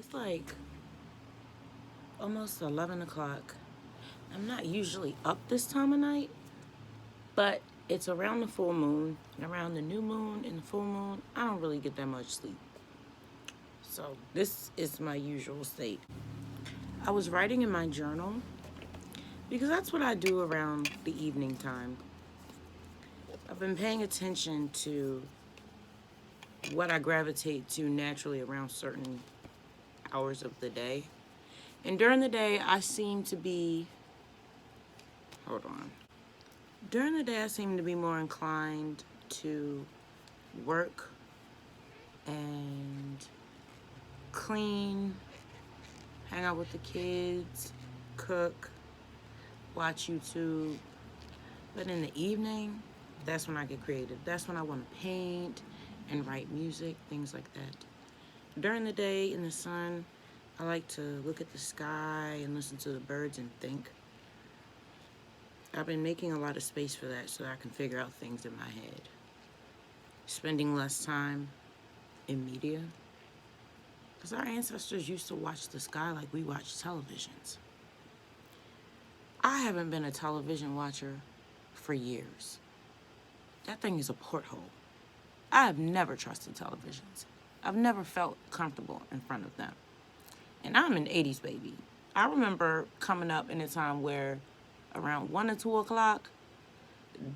It's like almost 11 o'clock. I'm not usually up this time of night, but it's around the full moon, and around the new moon and the full moon, I don't really get that much sleep. So this is my usual state. I was writing in my journal because that's what I do around the evening time. I've been paying attention to what I gravitate to naturally around certain hours of the day. And during the day, I seem to be, hold on. During the day, I seem to be more inclined to work and clean, hang out with the kids, cook, watch YouTube. But in the evening, that's when I get creative. That's when I want to paint and write music, things like that. During the day in the sun, I like to look at the sky and listen to the birds and think. I've been making a lot of space for that so that I can figure out things in my head. Spending less time in media. Because our ancestors used to watch the sky like we watch televisions. I haven't been a television watcher for years. That thing is a porthole. I have never trusted televisions. I've never felt comfortable in front of them. And I'm an 80s baby. I remember coming up in a time where around 1 or 2 o'clock,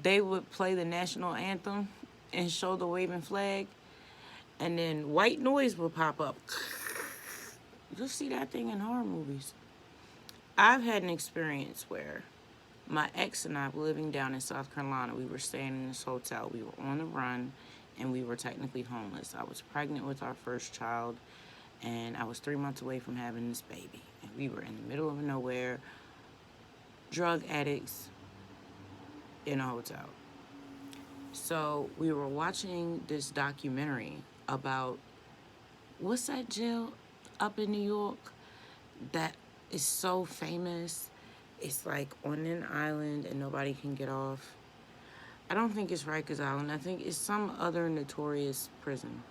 they would play the national anthem and show the waving flag. And then white noise would pop up. You'll see that thing in horror movies. I've had an experience where my ex and I were living down in South Carolina. We were staying in this hotel. We were on the run, and we were technically homeless. I was pregnant with our first child, and I was 3 months away from having this baby. And we were in the middle of nowhere, drug addicts in a hotel. So we were watching this documentary about, what's that jail up in New York that is so famous? It's like on an island and nobody can get off. I don't think it's Rikers Island. I think it's some other notorious prison.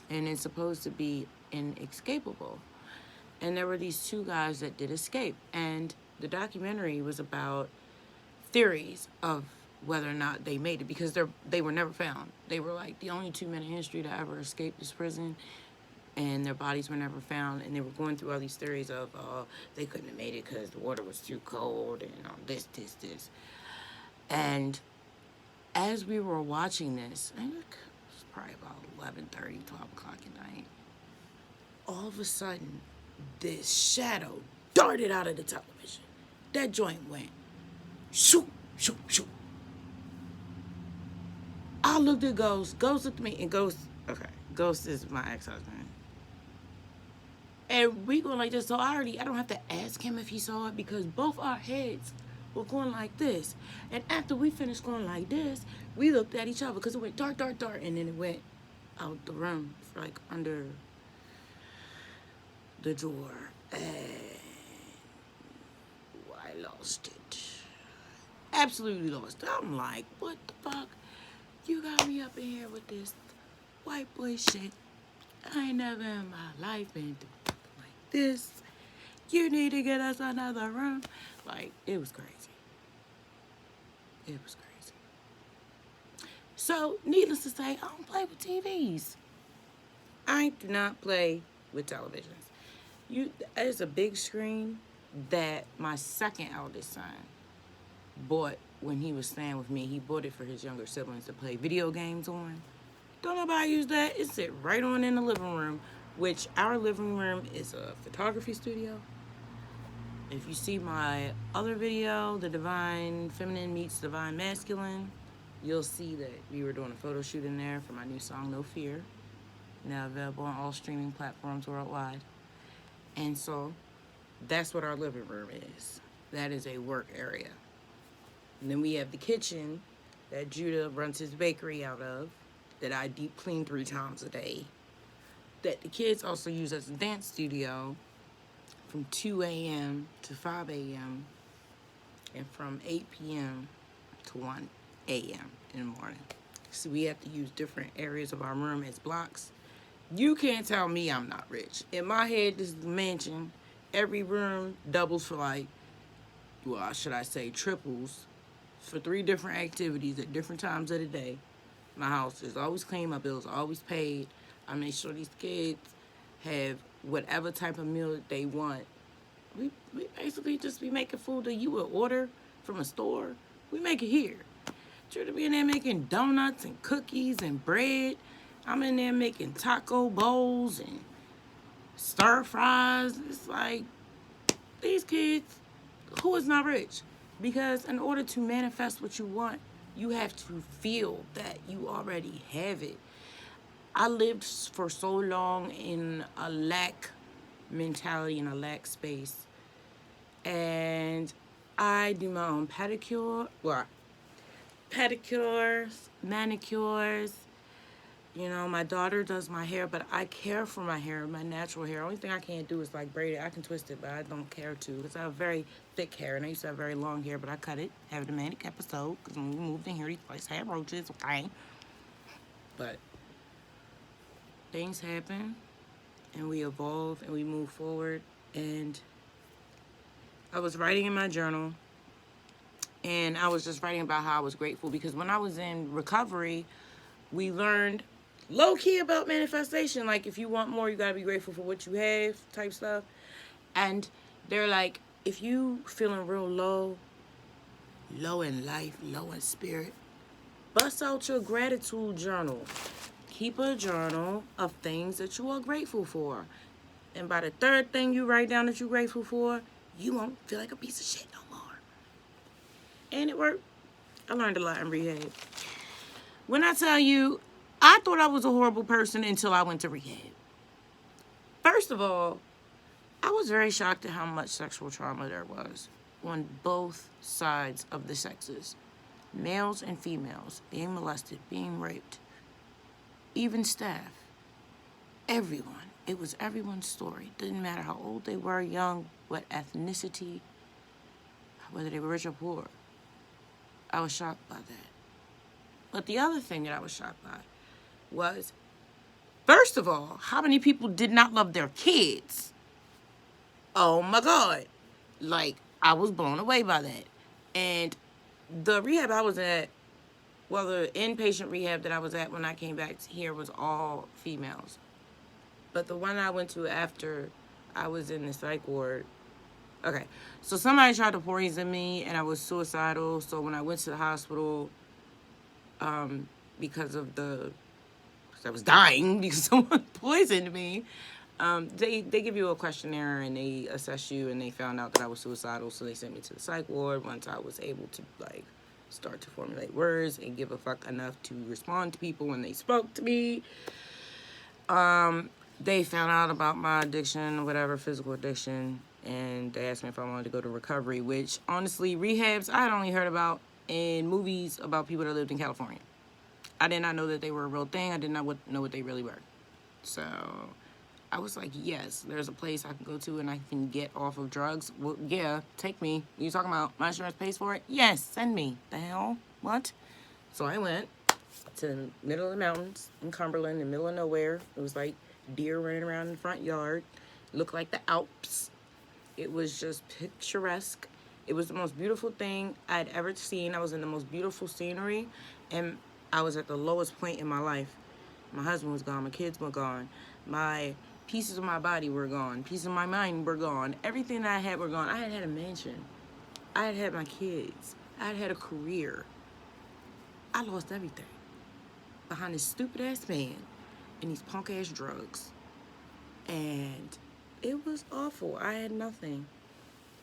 And it's supposed to be inescapable. And there were these 2 guys that did escape. And the documentary was about theories of whether or not they made it, because they were never found. They were like the only 2 men in history to ever escape this prison, and their bodies were never found. And they were going through all these theories of they couldn't have made it because the water was too cold and this. And as we were watching this, I think it was probably about 11:30, 12 o'clock at night, all of a sudden, this shadow darted out of the television. That joint went shoot, shoot, shoot. I looked at Ghost. Ghost looked at me, and Ghost is my ex-husband. And we going like this, so I don't have to ask him if he saw it, because both our heads were going like this. And after we finished going like this, we looked at each other, because it went dark, dark, dark, and then it went out the room, like under the door. And I lost it. Absolutely lost it. I'm like, what the fuck? You got me up in here with this white boy shit. I ain't never in my life been through something like this. You need to get us another room. Like, it was crazy. It was crazy. So, needless to say, I don't play with TVs. I do not play with televisions. There's a big screen that my second eldest son bought when he was staying with me. He bought it for his younger siblings to play video games on. Don't nobody use that. It sit right on in the living room, which our living room is a photography studio. If you see my other video, The Divine Feminine Meets Divine Masculine, you'll see that we were doing a photo shoot in there for my new song, No Fear, now available on all streaming platforms worldwide. And so that's what our living room is. That is a work area. And then we have the kitchen that Judah runs his bakery out of, that I deep clean 3 times a day, that the kids also use as a dance studio from 2 a.m. to 5 a.m. and from 8 p.m. to 1 a.m. in the morning. So we have to use different areas of our room as blocks You can't tell me I'm not rich. In my head, this mansion, every room doubles for like, well, should I say triples, for 3 different activities at different times of the day. My house is always clean. My bills are always paid. I make sure these kids have whatever type of meal that they want. We basically just be making food that you would order from a store. We make it here. Sure to be in there making donuts and cookies and bread. I'm in there making taco bowls and stir fries. It's like these kids, who is not rich? Because in order to manifest what you want, you have to feel that you already have it. I lived for so long in a lack mentality, in a lack space. And I do my own pedicures, manicures. You know, my daughter does my hair, but I care for my hair, my natural hair. Only thing I can't do is like braid it. I can twist it, but I don't care to because I have very thick hair, and I used to have very long hair, but I cut it. Have a dramatic episode because when we moved in here, these places had roaches, okay? But things happen, and we evolve, and we move forward. And I was writing in my journal, and I was just writing about how I was grateful because when I was in recovery, we learned low key about manifestation. Like, if you want more, you gotta be grateful for what you have, type stuff. And they're like, if you feeling real low in life, low in spirit, bust out your gratitude journal. Keep a journal of things that you are grateful for. And by the third thing you write down that you're grateful for, you won't feel like a piece of shit no more. And it worked. I learned a lot in rehab. When I tell you, I thought I was a horrible person until I went to rehab. First of all, I was very shocked at how much sexual trauma there was on both sides of the sexes. Males and females being molested, being raped, even staff. Everyone. It was everyone's story. Didn't matter how old they were, young, what ethnicity, whether they were rich or poor. I was shocked by that. But the other thing that I was shocked by was, first of all, how many people did not love their kids? Oh my God. Like, I was blown away by that. And the rehab I was at, well, the inpatient rehab that I was at when I came back here was all females. But the one I went to after I was in the psych ward, okay, so somebody tried to poison me and I was suicidal. So when I went to the hospital, because I was dying because someone poisoned me, they give you a questionnaire and they assess you, and they found out that I was suicidal, so they sent me to the psych ward. Once I was able to like start to formulate words and give a fuck enough to respond to people when they spoke to me, they found out about my addiction, whatever, physical addiction, and they asked me if I wanted to go to recovery, which honestly, rehabs I had only heard about in movies about people that lived in California. I did not know that they were a real thing. I did not know what they really were. So I was like, yes, there's a place I can go to and I can get off of drugs. Well, yeah, take me. What are you talking about? My insurance pays for it? Yes, send me. The hell? What? So I went to the middle of the mountains in Cumberland, in the middle of nowhere. It was like deer running around in the front yard. Looked like the Alps. It was just picturesque. It was the most beautiful thing I'd ever seen. I was in the most beautiful scenery, and I was at the lowest point in my life. My husband was gone. My kids were gone. My pieces of my body were gone. Pieces of my mind were gone. Everything that I had were gone. I had a mansion. I had my kids. I had a career. I lost everything behind this stupid-ass man and these punk-ass drugs. And it was awful. I had nothing.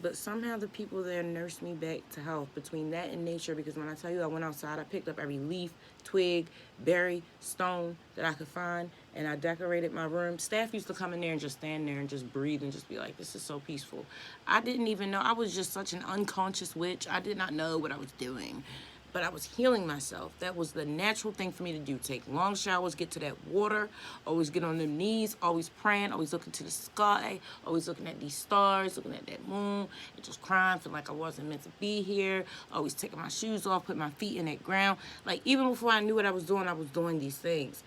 But somehow the people there nursed me back to health between that and nature, because when I tell you I went outside, I picked up every leaf, twig, berry, stone that I could find, and I decorated my room. Staff used to come in there and just stand there and just breathe and just be like, this is so peaceful. I didn't even know. I was just such an unconscious witch. I did not know what I was doing. But I was healing myself. That was the natural thing for me to do. Take long showers, get to that water, always get on them knees, always praying, always looking to the sky, always looking at these stars, looking at that moon, and just crying, feeling like I wasn't meant to be here, always taking my shoes off, putting my feet in that ground. Like, even before I knew what I was doing these things.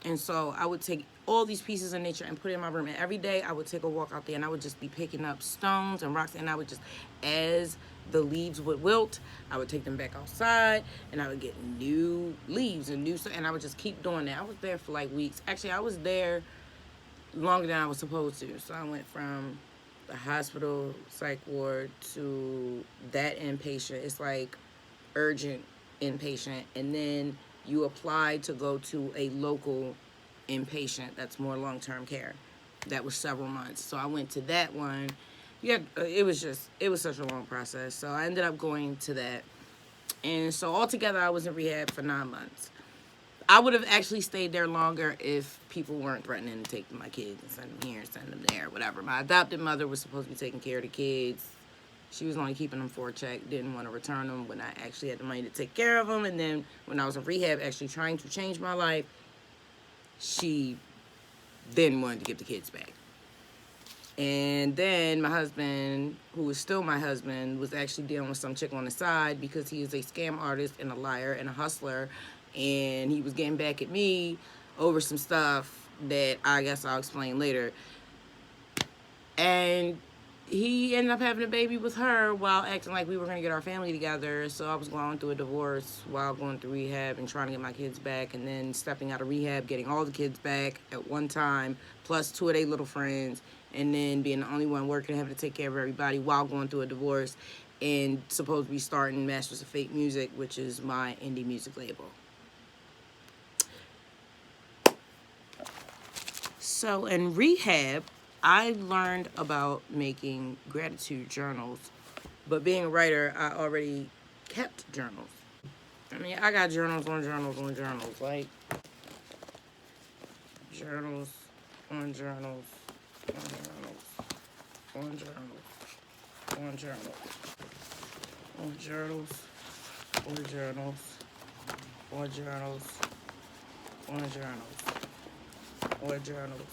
And so I would take all these pieces of nature and put it in my room. And every day I would take a walk out there and I would just be picking up stones and rocks. And I would just, as the leaves would wilt, I would take them back outside and I would get new leaves and new stuff. And I would just keep doing that. I was there for like weeks. Actually, I was there longer than I was supposed to. So I went from the hospital psych ward to that inpatient. It's like urgent inpatient. And then you apply to go to a local inpatient that's more long-term care. That was several months. So I went to that one. Yeah, it was such a long process. So I ended up going to that. And so altogether I was in rehab for 9 months. I would have actually stayed there longer if people weren't threatening to take my kids and send them here, send them there, whatever. My adopted mother was supposed to be taking care of the kids. She was only keeping them for a check, didn't want to return them when I actually had the money to take care of them. And then when I was in rehab, actually trying to change my life, she then wanted to give the kids back. And then my husband, who was still my husband, was actually dealing with some chick on the side because he is a scam artist and a liar and a hustler. And he was getting back at me over some stuff that I guess I'll explain later. And he ended up having a baby with her while acting like we were going to get our family together. So I was going through a divorce while going through rehab and trying to get my kids back, and then stepping out of rehab, getting all the kids back at one time, plus 2 of their little friends, and then being the only one working, having to take care of everybody while going through a divorce, and supposed to be starting Masters of Fate Music, which is my indie music label. So in rehab, I learned about making gratitude journals, but being a writer, I already kept journals. I mean, I got journals on journals on journals, like journals on journals on journals on journals on journals on journals on journals on journals on journals on journals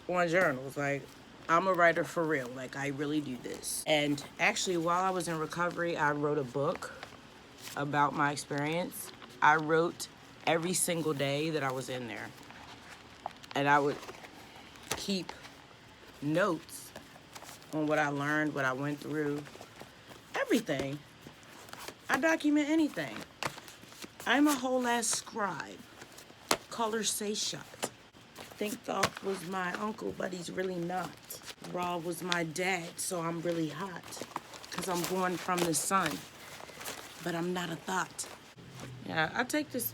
on journals. Like, I'm a writer for real. Like, I really do this. And actually, while I was in recovery, I wrote a book about my experience. I wrote every single day that I was in there. And I would keep notes on what I learned, what I went through, everything. I document anything. I'm a whole ass scribe. Color say shut. Think Thought was my uncle, but he's really not. Raw was my dad, so I'm really hot. Because I'm born from the sun. But I'm not a thought. Yeah, I take this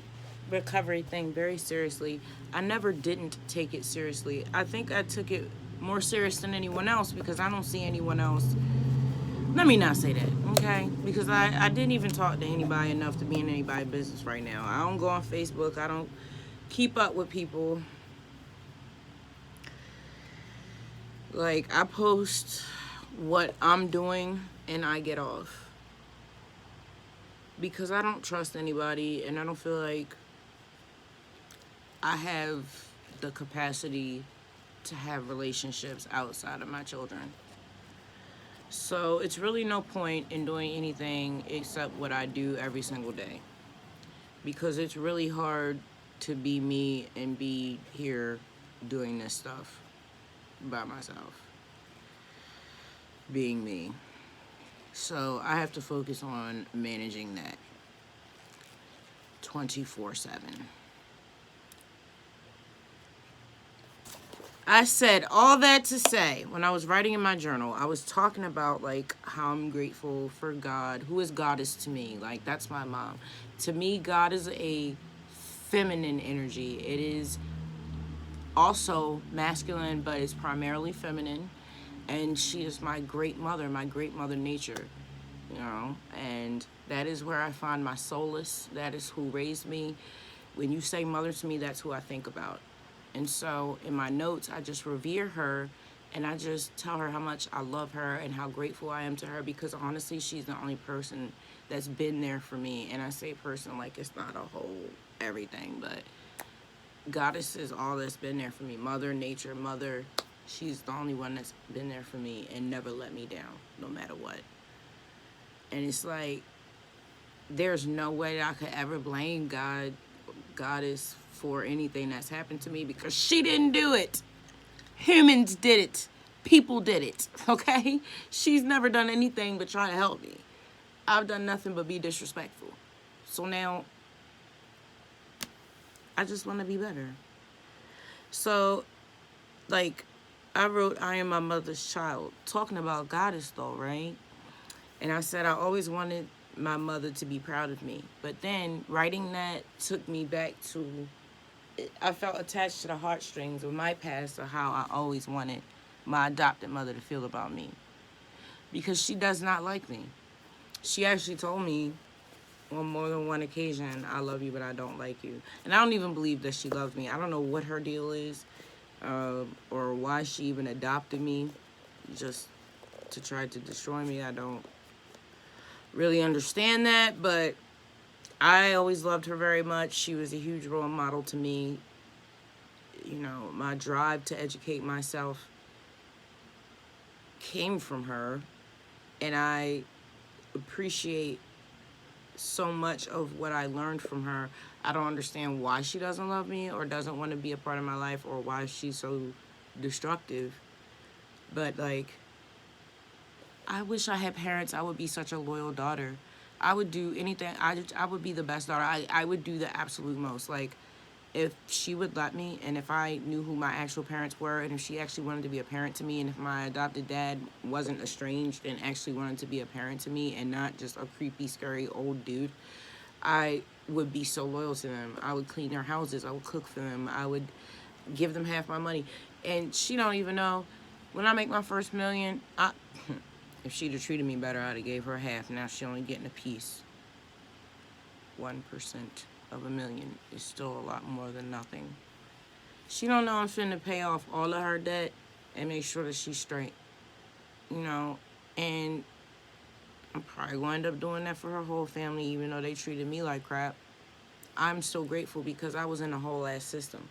recovery thing very seriously. I never didn't take it seriously. I think I took it more serious than anyone else because I don't see anyone else. Let me not say that, okay? Because I didn't even talk to anybody enough to be in anybody's business right now. I don't go on Facebook. I don't keep up with people. Like, I post what I'm doing and I get off. Because I don't trust anybody and I don't feel like I have the capacity to have relationships outside of my children. So it's really no point in doing anything except what I do every single day. Because it's really hard to be me and be here doing this stuff by myself, being me. So I have to focus on managing that 24/7. I said all that to say, when I was writing in my journal, I was talking about like how I'm grateful for God. Who is Goddess to me? Like, that's my mom. To me, God is a feminine energy. It is also masculine, but it's primarily feminine. And she is my great mother nature, you know. And that is where I find my solace. That is who raised me. When you say mother to me, that's who I think about. And so in my notes, I just revere her and I just tell her how much I love her and how grateful I am to her, because honestly, she's the only person that's been there for me. And I say person like it's not a whole everything, but Goddess is all that's been there for me. Mother nature, mother, she's the only one that's been there for me and never let me down, no matter what. And it's like, there's no way that I could ever blame God, Goddess for anything that's happened to me because she didn't do it. Humans did it. People did it, okay? She's never done anything but try to help me. I've done nothing but be disrespectful. So now, I just want to be better. So, like, I wrote, I am my mother's child, talking about goddess though, right? And I said I always wanted my mother to be proud of me. But then writing that took me back to, I felt attached to the heartstrings of my past of how I always wanted my adopted mother to feel about me. Because she does not like me. She actually told me on more than one occasion, I love you, but I don't like you. And I don't even believe that she loves me. I don't know what her deal is, or why she even adopted me, just to try to destroy me. I don't really understand that, but I always loved her very much. She was a huge role model to me. You know, my drive to educate myself came from her, and I appreciate so much of what I learned from her. I don't understand why she doesn't love me or doesn't want to be a part of my life or why she's so destructive. But, like, I wish I had parents. I would be such a loyal daughter. I would do anything. I would be the best daughter. I would do the absolute most. Like, if she would let me, and if I knew who my actual parents were, and if she actually wanted to be a parent to me, and if my adopted dad wasn't estranged and actually wanted to be a parent to me and not just a creepy, scary old dude, I would be so loyal to them. I would clean their houses. I would cook for them. I would give them half my money. And she don't even know. When I make my first million, if she'd have treated me better, I'd have gave her half. Now she only getting a piece. 1% of a million is still a lot more than nothing. She don't know I'm finna pay off all of her debt and make sure that she's straight. You know, and I'm probably going to end up doing that for her whole family, even though they treated me like crap. I'm so grateful because I was in a whole ass system.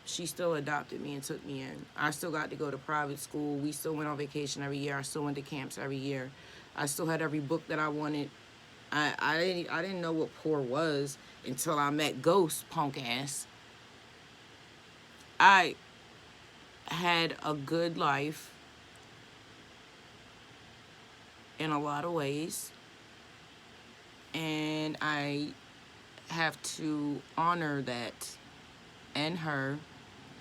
She still adopted me and took me in. I still got to go to private school. We still went on vacation every year. I still went to camps every year. I still had every book that I wanted. I didn't know what poor was until I met Ghost, punk ass. I had a good life in a lot of ways, and I have to honor that and her,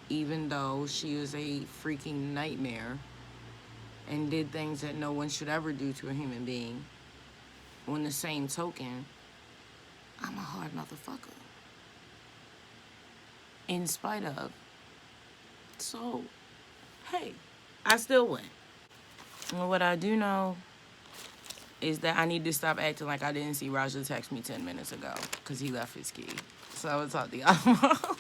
even though she was a freaking nightmare and did things that no one should ever do to a human being. On the same token, I'm a hard motherfucker. In spite of. So, hey, I still win. And what I do know is that I need to stop acting like I didn't see Raja text me 10 minutes ago because he left his key. So I will talk to y'all tomorrow.